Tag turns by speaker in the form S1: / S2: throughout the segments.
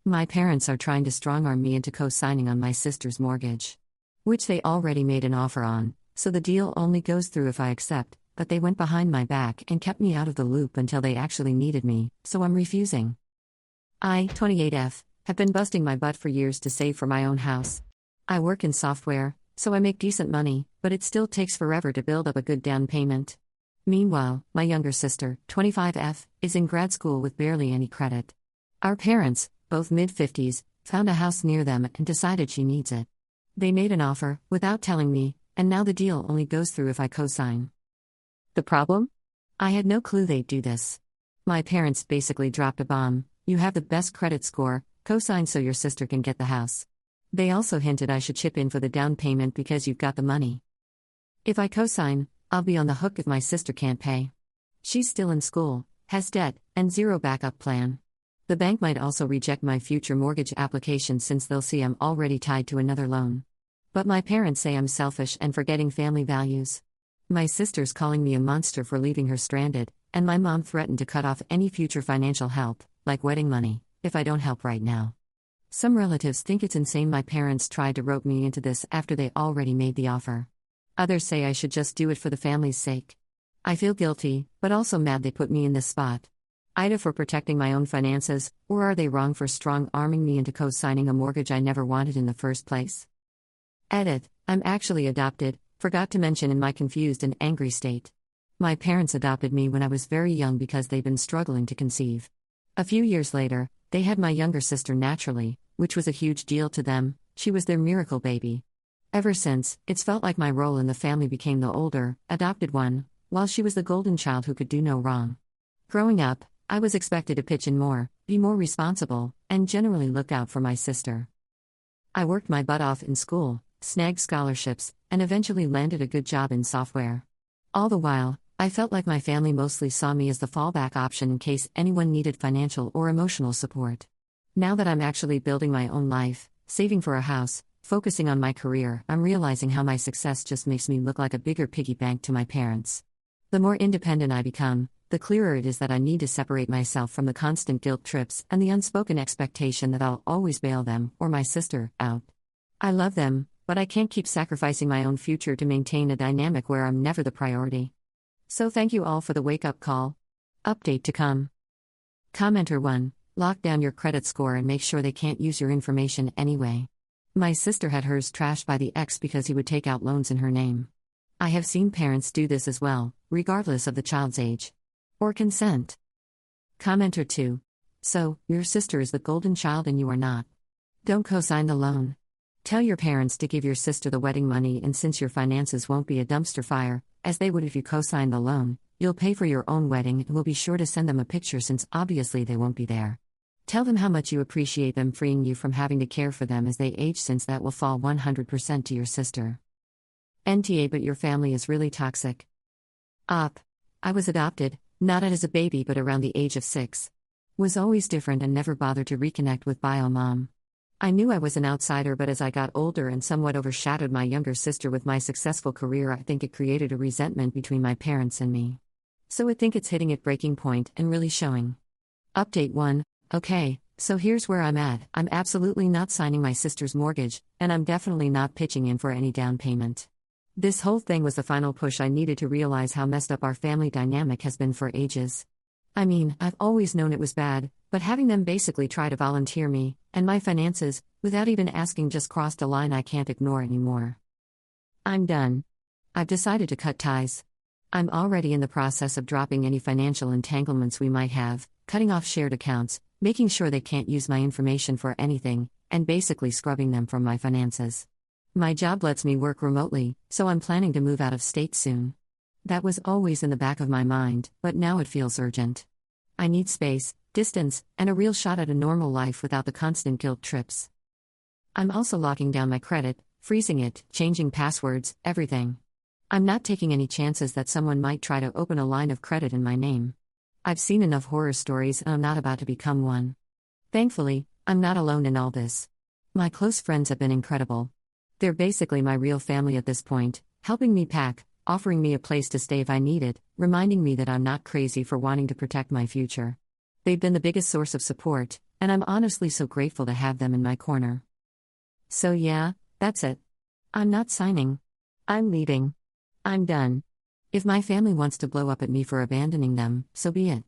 S1: My parents are trying to strong-arm me into co-signing on my sister's mortgage, which they already made an offer on, so the deal only goes through if I accept, but they went behind my back and kept me out of the loop until they actually needed me, so I'm refusing. I, 28F, have been busting my butt for years to save for my own house. I work in software, so I make decent money, but it still takes forever to build up a good down payment. Meanwhile, my younger sister, 25F, is in grad school with barely any credit. Our parents, both mid-50s, found a house near them and decided she needs it. They made an offer, without telling me, and now the deal only goes through if I co-sign. The problem? I had no clue they'd do this. My parents basically dropped a bomb: you have the best credit score, co-sign so your sister can get the house. They also hinted I should chip in for the down payment because you've got the money. If I co-sign, I'll be on the hook if my sister can't pay. She's still in school, has debt, and zero backup plan. The bank might also reject my future mortgage application since they'll see I'm already tied to another loan. But my parents say I'm selfish and forgetting family values. My sister's calling me a monster for leaving her stranded, and my mom threatened to cut off any future financial help, like wedding money, if I don't help right now. Some relatives think it's insane my parents tried to rope me into this after they already made the offer. Others say I should just do it for the family's sake. I feel guilty, but also mad they put me in this spot. Either for protecting my own finances, or are they wrong for strong-arming me into co-signing a mortgage I never wanted in the first place? Edit: I'm actually adopted, forgot to mention in my confused and angry state. My parents adopted me when I was very young because they'd been struggling to conceive. A few years later, they had my younger sister naturally, which was a huge deal to them. She was their miracle baby. Ever since, it's felt like my role in the family became the older, adopted one, while she was the golden child who could do no wrong. Growing up, I was expected to pitch in more, be more responsible, and generally look out for my sister. I worked my butt off in school, snagged scholarships, and eventually landed a good job in software. All the while, I felt like my family mostly saw me as the fallback option in case anyone needed financial or emotional support. Now that I'm actually building my own life, saving for a house, focusing on my career, I'm realizing how my success just makes me look like a bigger piggy bank to my parents. The more independent I become, the clearer it is that I need to separate myself from the constant guilt trips and the unspoken expectation that I'll always bail them, or my sister, out. I love them, but I can't keep sacrificing my own future to maintain a dynamic where I'm never the priority. So thank you all for the wake-up call. Update to come. Commenter 1, lock down your credit score and make sure they can't use your information anyway. My sister had hers trashed by the ex because he would take out loans in her name. I have seen parents do this as well, regardless of the child's age or consent. Commenter 2. So, your sister is the golden child and you are not. Don't co-sign the loan. Tell your parents to give your sister the wedding money, and since your finances won't be a dumpster fire, as they would if you co-sign the loan, you'll pay for your own wedding and will be sure to send them a picture since obviously they won't be there. Tell them how much you appreciate them freeing you from having to care for them as they age, since that will fall 100% to your sister. NTA, but your family is really toxic. I was adopted, not as a baby but around the age of 6. Was always different and never bothered to reconnect with bio mom. I knew I was an outsider, but as I got older and somewhat overshadowed my younger sister with my successful career, I think it created a resentment between my parents and me. So I think it's hitting its breaking point and really showing. Update 1. Okay, so here's where I'm at. I'm absolutely not signing my sister's mortgage, and I'm definitely not pitching in for any down payment. This whole thing was the final push I needed to realize how messed up our family dynamic has been for ages. I mean, I've always known it was bad, but having them basically try to volunteer me and my finances, without even asking, just crossed a line I can't ignore anymore. I'm done. I've decided to cut ties. I'm already in the process of dropping any financial entanglements we might have, cutting off shared accounts, making sure they can't use my information for anything, and basically scrubbing them from my finances. My job lets me work remotely, so I'm planning to move out of state soon. That was always in the back of my mind, but now it feels urgent. I need space, distance, and a real shot at a normal life without the constant guilt trips. I'm also locking down my credit, freezing it, changing passwords, everything. I'm not taking any chances that someone might try to open a line of credit in my name. I've seen enough horror stories and I'm not about to become one. Thankfully, I'm not alone in all this. My close friends have been incredible. They're basically my real family at this point, helping me pack, offering me a place to stay if I need it, reminding me that I'm not crazy for wanting to protect my future. They've been the biggest source of support, and I'm honestly so grateful to have them in my corner. So yeah, that's it. I'm not signing. I'm leaving. I'm done. If my family wants to blow up at me for abandoning them, so be it.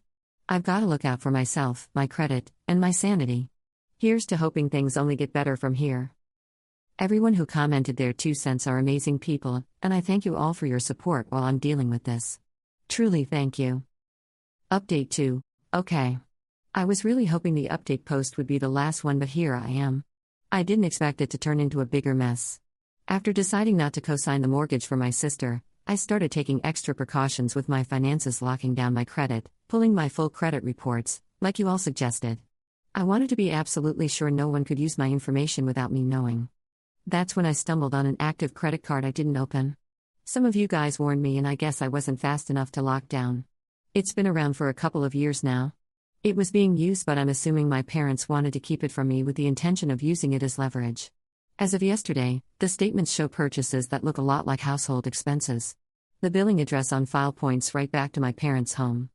S1: I've got to look out for myself, my credit, and my sanity. Here's to hoping things only get better from here. Everyone who commented their 2 cents are amazing people, and I thank you all for your support while I'm dealing with this. Truly thank you. Update 2. Okay. I was really hoping the update post would be the last one, but here I am. I didn't expect it to turn into a bigger mess. After deciding not to co-sign the mortgage for my sister, I started taking extra precautions with my finances, locking down my credit, pulling my full credit reports, like you all suggested. I wanted to be absolutely sure no one could use my information without me knowing. That's when I stumbled on an active credit card I didn't open. Some of you guys warned me, and I guess I wasn't fast enough to lock down. It's been around for a couple of years now. It was being used, but I'm assuming my parents wanted to keep it from me with the intention of using it as leverage. As of yesterday, the statements show purchases that look a lot like household expenses. The billing address on file points right back to my parents' home.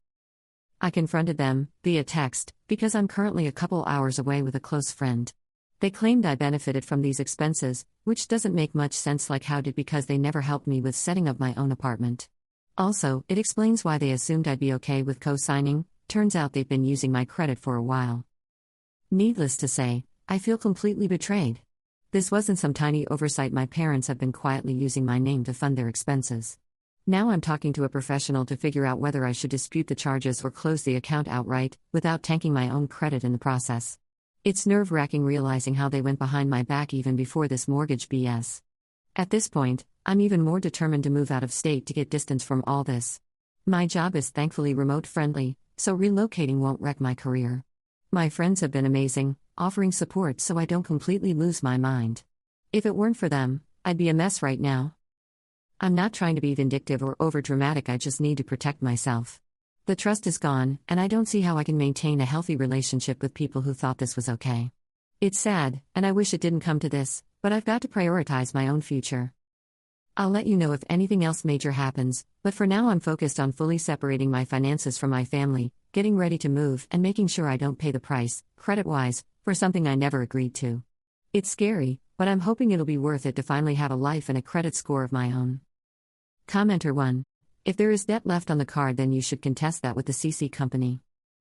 S1: I confronted them, via text, because I'm currently a couple hours away with a close friend. They claimed I benefited from these expenses, which doesn't make much sense, like how did, because they never helped me with setting up my own apartment. Also, it explains why they assumed I'd be okay with co-signing. Turns out they've been using my credit for a while. Needless to say, I feel completely betrayed. This wasn't some tiny oversight. My parents have been quietly using my name to fund their expenses. Now I'm talking to a professional to figure out whether I should dispute the charges or close the account outright, without tanking my own credit in the process. It's nerve-wracking realizing how they went behind my back even before this mortgage BS. At this point, I'm even more determined to move out of state to get distance from all this. My job is thankfully remote-friendly, so relocating won't wreck my career. My friends have been amazing, offering support so I don't completely lose my mind. If it weren't for them, I'd be a mess right now. I'm not trying to be vindictive or overdramatic, I just need to protect myself. The trust is gone, and I don't see how I can maintain a healthy relationship with people who thought this was okay. It's sad, and I wish it didn't come to this, but I've got to prioritize my own future. I'll let you know if anything else major happens, but for now I'm focused on fully separating my finances from my family, getting ready to move, and making sure I don't pay the price, credit-wise, for something I never agreed to. It's scary, but I'm hoping it'll be worth it to finally have a life and a credit score of my own. Commenter 1. If there is debt left on the card, then you should contest that with the CC company.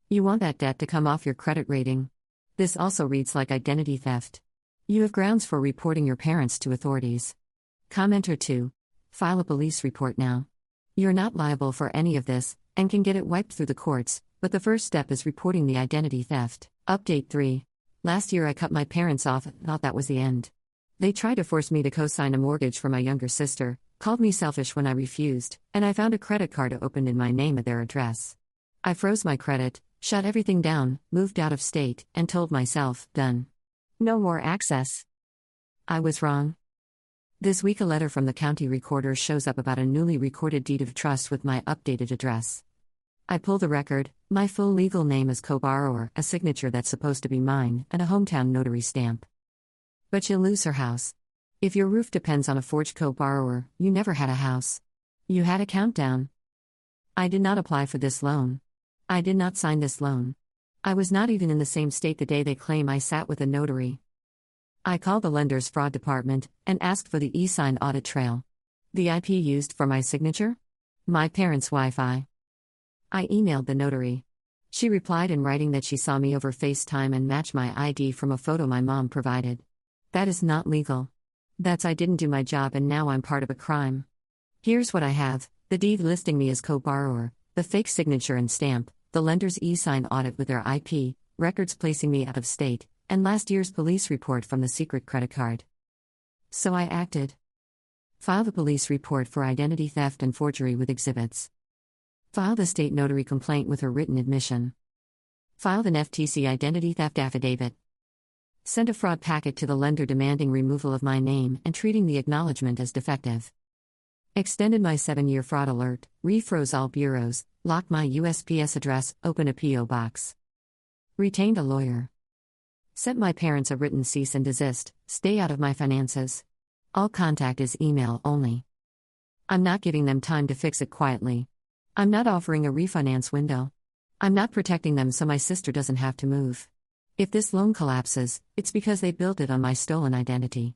S1: You want that debt to come off your credit rating. This also reads like identity theft. You have grounds for reporting your parents to authorities. Commenter 2. File a police report now. You're not liable for any of this, and can get it wiped through the courts, but the first step is reporting the identity theft. Update 3. Last year I cut my parents off and thought that was the end. They tried to force me to co-sign a mortgage for my younger sister, called me selfish when I refused, and I found a credit card opened in my name at their address. I froze my credit, shut everything down, moved out of state, and told myself, done. No more access. I was wrong. This week a letter from the county recorder shows up about a newly recorded deed of trust with my updated address. I pull the record, my full legal name as co-borrower, a signature that's supposed to be mine, and a hometown notary stamp. But she'll lose her house. If your roof depends on a forged co-borrower, you never had a house. You had a countdown. I did not apply for this loan. I did not sign this loan. I was not even in the same state the day they claim I sat with a notary. I called the lender's fraud department and asked for the e-sign audit trail. The IP used for my signature? My parents' Wi-Fi. I emailed the notary. She replied in writing that she saw me over FaceTime and matched my ID from a photo my mom provided. That is not legal. That's I didn't do my job and now I'm part of a crime. Here's what I have: the deed listing me as co-borrower, the fake signature and stamp, the lender's e-sign audit with their IP, records placing me out of state, and last year's police report from the secret credit card. So I acted. File the police report for identity theft and forgery with exhibits. File the state notary complaint with her written admission. Filed an FTC identity theft affidavit. Sent a fraud packet to the lender demanding removal of my name and treating the acknowledgement as defective. Extended my 7-year fraud alert, refroze all bureaus, locked my USPS address, opened a P.O. box. Retained a lawyer. Sent my parents a written cease and desist, stay out of my finances. All contact is email only. I'm not giving them time to fix it quietly. I'm not offering a refinance window. I'm not protecting them so my sister doesn't have to move. If this loan collapses, it's because they built it on my stolen identity.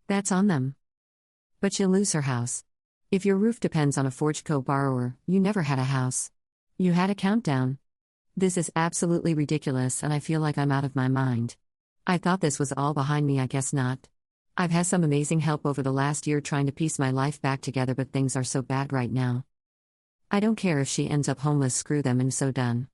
S1: That's on them. But she'll lose her house. If your roof depends on a forged co-borrower, you never had a house. You had a countdown. This is absolutely ridiculous and I feel like I'm out of my mind. I thought this was all behind me, I guess not. I've had some amazing help over the last year trying to piece my life back together, but things are so bad right now. I don't care if she ends up homeless, screw them, and so done.